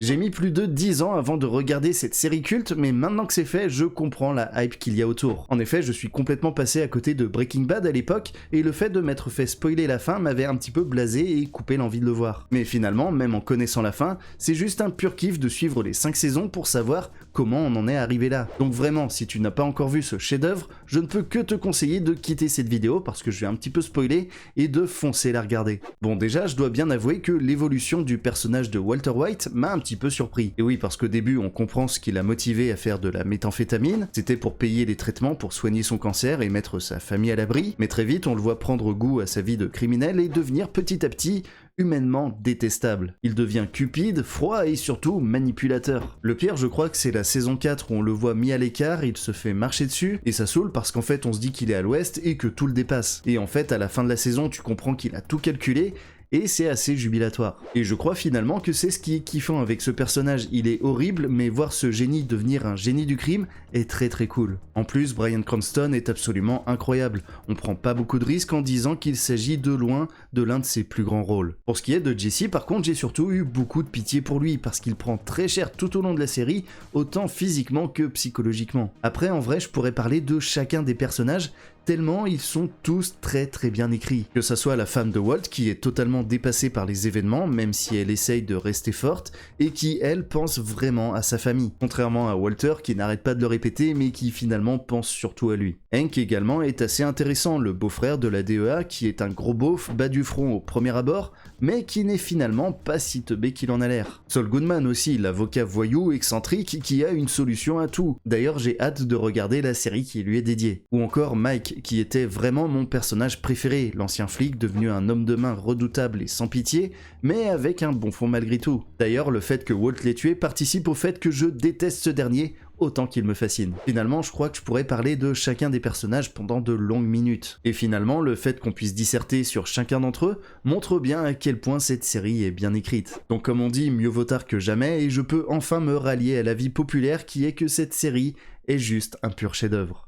J'ai mis plus de 10 ans avant de regarder cette série culte, mais maintenant que c'est fait, je comprends la hype qu'il y a autour. En effet, je suis complètement passé à côté de Breaking Bad à l'époque, et le fait de m'être fait spoiler la fin m'avait un petit peu blasé et coupé l'envie de le voir. Mais finalement, même en connaissant la fin, c'est juste un pur kiff de suivre les 5 saisons pour savoir comment on en est arrivé là. Donc vraiment, si tu n'as pas encore vu ce chef-d'œuvre, je ne peux que te conseiller de quitter cette vidéo parce que je vais un petit peu spoiler et de foncer la regarder. Bon, déjà, je dois bien avouer que l'évolution du personnage de Walter White m'a un petit peu surpris. Et oui, parce qu'au début, on comprend ce qui l'a motivé à faire de la méthamphétamine, c'était pour payer les traitements pour soigner son cancer et mettre sa famille à l'abri, mais très vite, on le voit prendre goût à sa vie de criminel et devenir petit à petit humainement détestable. Il devient cupide, froid et surtout manipulateur. Le pire, je crois que c'est la saison 4 où on le voit mis à l'écart, il se fait marcher dessus, et ça saoule parce qu'en fait on se dit qu'il est à l'ouest et que tout le dépasse. Et en fait, à la fin de la saison, tu comprends qu'il a tout calculé, et c'est assez jubilatoire. Et je crois finalement que c'est ce qui est kiffant avec ce personnage, il est horrible, mais voir ce génie devenir un génie du crime est très très cool. En plus, Bryan Cranston est absolument incroyable, on prend pas beaucoup de risques en disant qu'il s'agit de loin de l'un de ses plus grands rôles. Pour ce qui est de Jesse, par contre, j'ai surtout eu beaucoup de pitié pour lui, parce qu'il prend très cher tout au long de la série, autant physiquement que psychologiquement. Après, en vrai, je pourrais parler de chacun des personnages, tellement ils sont tous très très bien écrits. Que ça soit la femme de Walt qui est totalement dépassée par les événements, même si elle essaye de rester forte, et qui elle pense vraiment à sa famille. Contrairement à Walter qui n'arrête pas de le répéter mais qui finalement pense surtout à lui. Hank également est assez intéressant, le beau-frère de la DEA qui est un gros beauf bas du front au premier abord, mais qui n'est finalement pas si teubé qu'il en a l'air. Saul Goodman aussi, l'avocat voyou excentrique qui a une solution à tout. D'ailleurs j'ai hâte de regarder la série qui lui est dédiée. Ou encore Mike qui était vraiment mon personnage préféré, l'ancien flic devenu un homme de main redoutable et sans pitié, mais avec un bon fond malgré tout. D'ailleurs, le fait que Walt l'ait tué participe au fait que je déteste ce dernier autant qu'il me fascine. Finalement, je crois que je pourrais parler de chacun des personnages pendant de longues minutes. Et finalement, le fait qu'on puisse disserter sur chacun d'entre eux montre bien à quel point cette série est bien écrite. Donc comme on dit, mieux vaut tard que jamais, et je peux enfin me rallier à l'avis populaire qui est que cette série est juste un pur chef-d'œuvre.